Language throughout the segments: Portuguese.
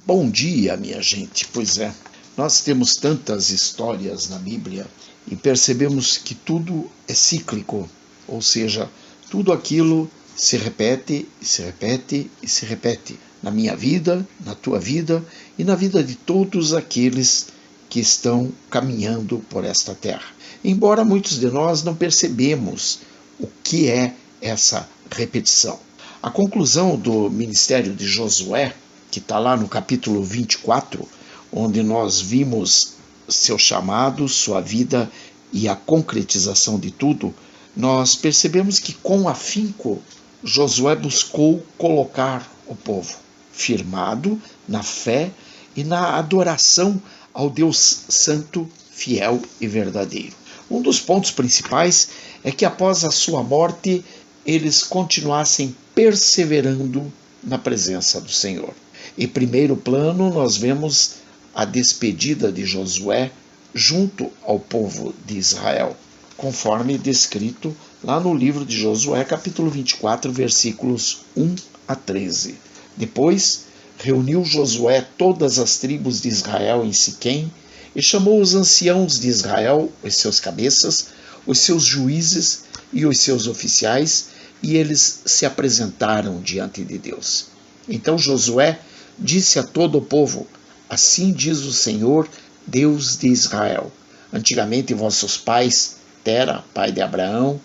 Bom dia, minha gente. Pois é, nós temos tantas histórias na Bíblia e percebemos que tudo é cíclico, ou seja, tudo aquilo se repete, se repete e se repete na minha vida, na tua vida e na vida de todos aqueles que estão caminhando por esta terra. Embora muitos de nós não percebemos o que é essa repetição. A conclusão do ministério de Josué, que está lá no capítulo 24, onde nós vimos seu chamado, sua vida e a concretização de tudo, nós percebemos que com afinco Josué buscou colocar o povo firmado na fé e na adoração ao Deus santo, fiel e verdadeiro. Um dos pontos principais é que após a sua morte, eles continuassem perseverando na presença do Senhor. Em primeiro plano, nós vemos a despedida de Josué junto ao povo de Israel, conforme descrito lá no livro de Josué, capítulo 24, versículos 1 a 13. Depois, reuniu Josué todas as tribos de Israel em Siquém e chamou os anciãos de Israel, os seus cabeças, os seus juízes e os seus oficiais, e eles se apresentaram diante de Deus. Então Josué disse a todo o povo: assim diz o Senhor, Deus de Israel. Antigamente vossos pais, Tera, pai de Abraão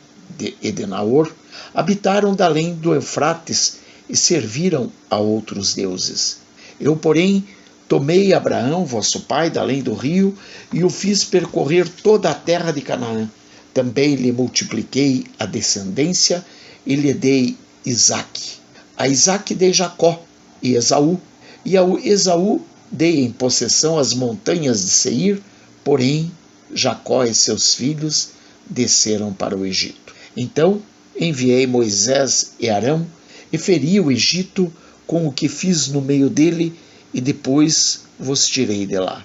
e de Naor, habitaram da além do Eufrates e serviram a outros deuses. Eu, porém, tomei Abraão, vosso pai, da além do rio, e o fiz percorrer toda a terra de Canaã. Também lhe multipliquei a descendência e lhe dei Isaque. A Isaque dei Jacó e Esaú, e ao Esaú dei em possessão as montanhas de Seir, porém Jacó e seus filhos desceram para o Egito. Então enviei Moisés e Arão, e feri o Egito com o que fiz no meio dele, e depois vos tirei de lá.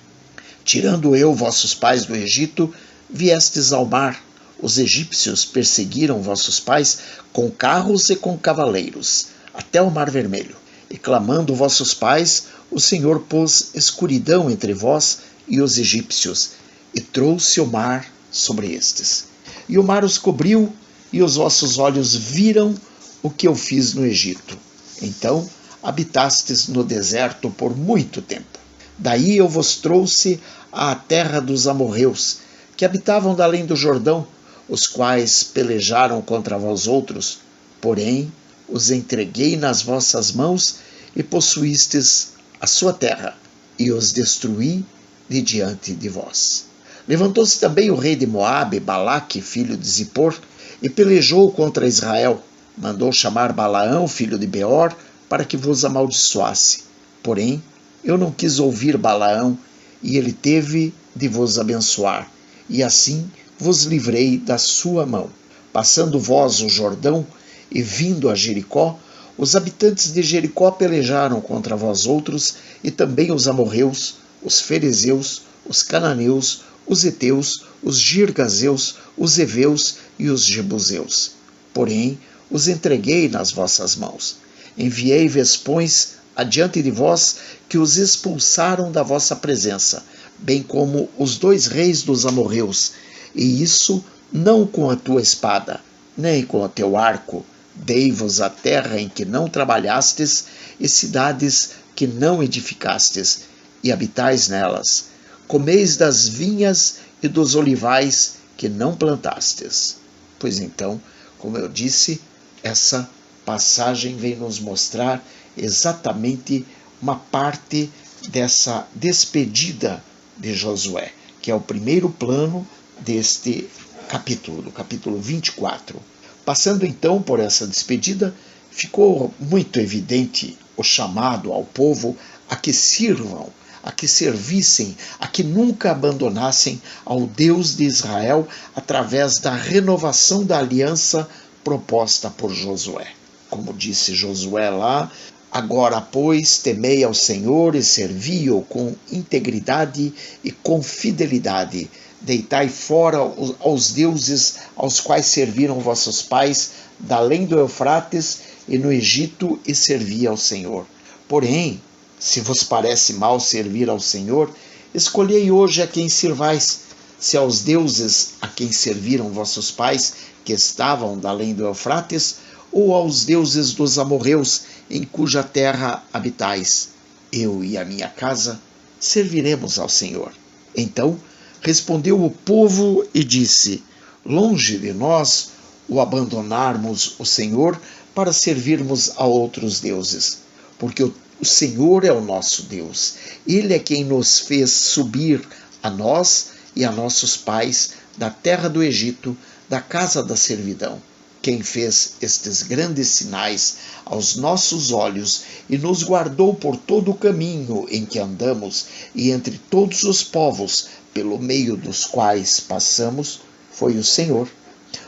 Tirando eu vossos pais do Egito, viestes ao mar. Os egípcios perseguiram vossos pais com carros e com cavaleiros, até o mar vermelho. E clamando vossos pais, o Senhor pôs escuridão entre vós e os egípcios, e trouxe o mar sobre estes. E o mar os cobriu, e os vossos olhos viram o que eu fiz no Egito. Então habitastes no deserto por muito tempo. Daí eu vos trouxe à terra dos amorreus, que habitavam da além do Jordão, os quais pelejaram contra vós outros, porém os entreguei nas vossas mãos e possuístes a sua terra, e os destruí de diante de vós. Levantou-se também o rei de Moabe, Balaque, filho de Zippor, e pelejou contra Israel. Mandou chamar Balaão, filho de Beor, para que vos amaldiçoasse. Porém, eu não quis ouvir Balaão, e ele teve de vos abençoar, e assim vos livrei da sua mão. Passando vós o Jordão e vindo a Jericó, os habitantes de Jericó pelejaram contra vós outros, e também os amorreus, os ferezeus, os cananeus, os heteus, os girgazeus, os heveus e os jebuseus. Porém, os entreguei nas vossas mãos. Enviei vespões adiante de vós, que os expulsaram da vossa presença, bem como os 2 reis dos amorreus, e isso não com a tua espada, nem com o teu arco. Dei-vos a terra em que não trabalhastes, e cidades que não edificastes, e habitais nelas. Comeis das vinhas e dos olivais que não plantastes. Pois então, como eu disse, essa passagem vem nos mostrar exatamente uma parte dessa despedida de Josué, que é o primeiro plano deste capítulo, do capítulo 24. Passando então por essa despedida, ficou muito evidente o chamado ao povo a que sirvam, a que servissem, a que nunca abandonassem ao Deus de Israel através da renovação da aliança proposta por Josué. Como disse Josué lá: agora, pois, temei ao Senhor e servi-o com integridade e com fidelidade. Deitai fora aos deuses aos quais serviram vossos pais, da além do Eufrates e no Egito, e servi ao Senhor. Porém, Se vos parece mal servir ao Senhor, escolhei hoje a quem sirvais, se aos deuses a quem serviram vossos pais, que estavam da além do Eufrates, ou aos deuses dos amorreus, em cuja terra habitais. Eu e a minha casa serviremos ao Senhor. Então respondeu o povo e disse: longe de nós o abandonarmos o Senhor para servirmos a outros deuses, porque o Senhor é o nosso Deus. Ele é quem nos fez subir a nós e a nossos pais da terra do Egito, da casa da servidão. Quem fez estes grandes sinais aos nossos olhos e nos guardou por todo o caminho em que andamos e entre todos os povos pelo meio dos quais passamos, foi o Senhor.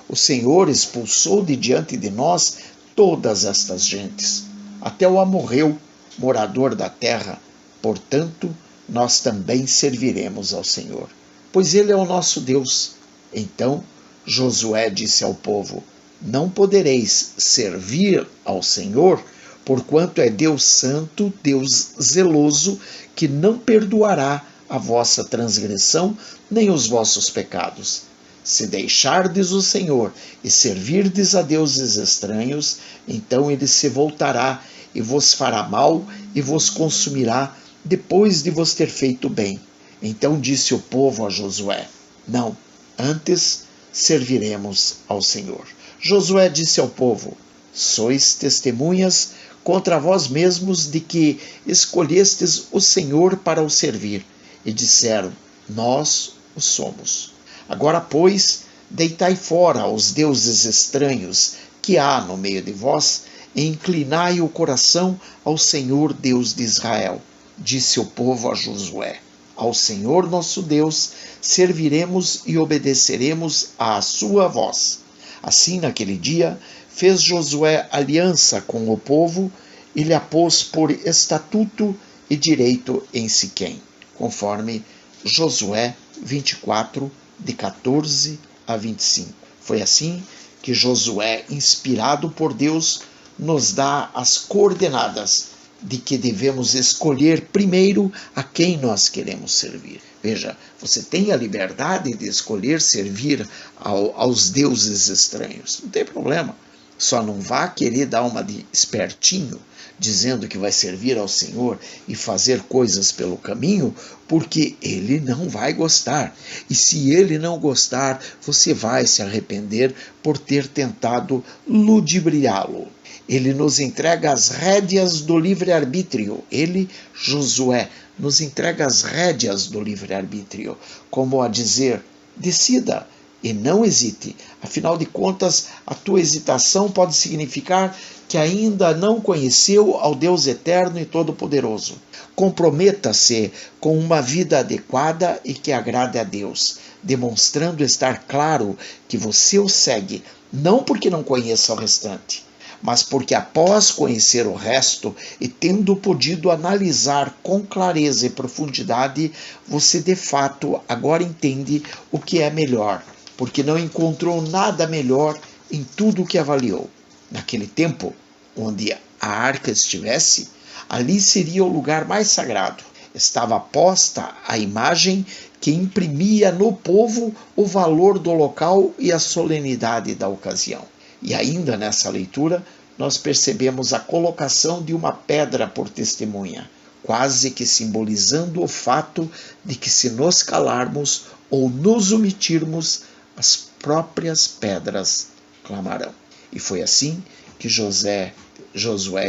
O Senhor expulsou de diante de nós todas estas gentes, até o amorreu, morador da terra. Portanto, nós também serviremos ao Senhor, pois ele é o nosso Deus. Então Josué disse ao povo: não podereis servir ao Senhor, porquanto é Deus santo, Deus zeloso, que não perdoará a vossa transgressão, nem os vossos pecados. Se deixardes o Senhor e servirdes a deuses estranhos, então ele se voltará e vos fará mal e vos consumirá depois de vos ter feito bem. Então disse o povo a Josué: não, antes serviremos ao Senhor. Josué disse ao povo: sois testemunhas contra vós mesmos de que escolhestes o Senhor para o servir. E disseram: nós o somos. Agora, pois, deitai fora os deuses estranhos que há no meio de vós, e inclinai o coração ao Senhor Deus de Israel. Disse o povo a Josué: ao Senhor nosso Deus serviremos e obedeceremos à sua voz. Assim, naquele dia, fez Josué aliança com o povo e lhe a pôs por estatuto e direito em Siquém, conforme Josué 24, de 14 a 25. Foi assim que Josué, inspirado por Deus, nos dá as coordenadas de que devemos escolher primeiro a quem nós queremos servir. Veja, você tem a liberdade de escolher servir aos deuses estranhos. Não tem problema. Só não vá querer dar uma de espertinho, dizendo que vai servir ao Senhor e fazer coisas pelo caminho, porque ele não vai gostar. E se ele não gostar, você vai se arrepender por ter tentado ludibriá-lo. Ele nos entrega as rédeas do livre-arbítrio. Ele, Josué, nos entrega as rédeas do livre-arbítrio, como a dizer: decida e não hesite. Afinal de contas, a tua hesitação pode significar que ainda não conheceu ao Deus eterno e todo-poderoso. Comprometa-se com uma vida adequada e que agrade a Deus, demonstrando estar claro que você o segue, não porque não conheça o restante, mas porque após conhecer o resto e tendo podido analisar com clareza e profundidade, você de fato agora entende o que é melhor, porque não encontrou nada melhor em tudo o que avaliou. Naquele tempo, onde a arca estivesse, ali seria o lugar mais sagrado. Estava posta a imagem que imprimia no povo o valor do local e a solenidade da ocasião. E ainda nessa leitura, nós percebemos a colocação de uma pedra por testemunha, quase que simbolizando o fato de que se nos calarmos ou nos omitirmos, as próprias pedras clamarão. E foi assim que Josué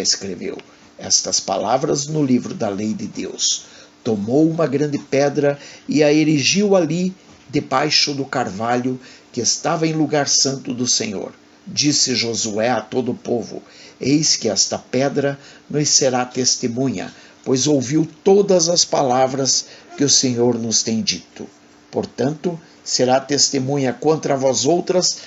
escreveu estas palavras no livro da lei de Deus. Tomou uma grande pedra e a erigiu ali, debaixo do carvalho que estava em lugar santo do Senhor. Disse Josué a todo o povo: eis que esta pedra nos será testemunha, pois ouviu todas as palavras que o Senhor nos tem dito. Portanto, será testemunha contra vós outras,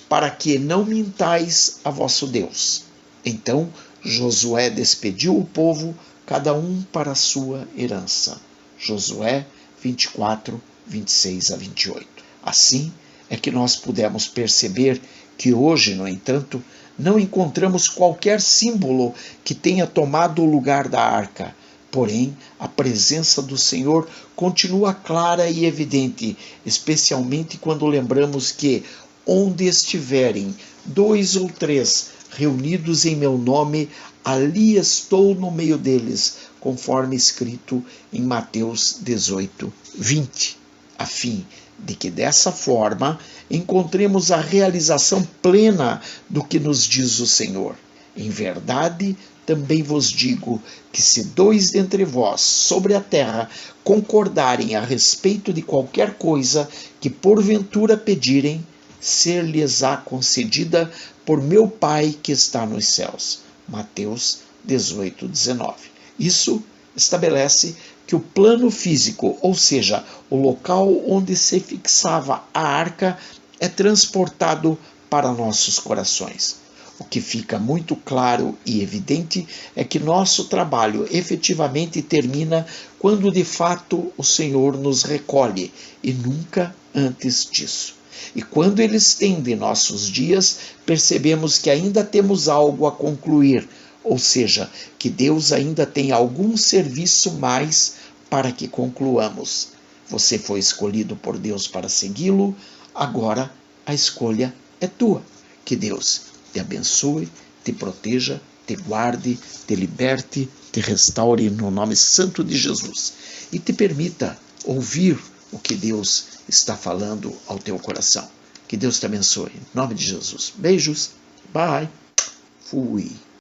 para que não mintais a vosso Deus. Então Josué despediu o povo, cada um para a sua herança. Josué 24, 26 a 28. Assim é que nós pudemos perceber que hoje, no entanto, não encontramos qualquer símbolo que tenha tomado o lugar da arca. Porém, a presença do Senhor continua clara e evidente, especialmente quando lembramos que, onde estiverem 2 ou 3 reunidos em meu nome, ali estou no meio deles, conforme escrito em Mateus 18, 20, a fim de que dessa forma encontremos a realização plena do que nos diz o Senhor. Em verdade, também vos digo que se 2 dentre vós sobre a terra concordarem a respeito de qualquer coisa que porventura pedirem, ser-lhes-á concedida por meu Pai que está nos céus. Mateus 18, 19. Isso estabelece que o plano físico, ou seja, o local onde se fixava a arca, é transportado para nossos corações. O que fica muito claro e evidente é que nosso trabalho efetivamente termina quando de fato o Senhor nos recolhe, e nunca antes disso. E quando Ele estende nossos dias, percebemos que ainda temos algo a concluir, ou seja, que Deus ainda tem algum serviço mais para que concluamos. Você foi escolhido por Deus para segui-lo, agora a escolha é tua. Que Deus te abençoe, te proteja, te guarde, te liberte, te restaure no nome santo de Jesus e te permita ouvir o que Deus está falando ao teu coração. Que Deus te abençoe. Em nome de Jesus. Beijos. Bye. Fui.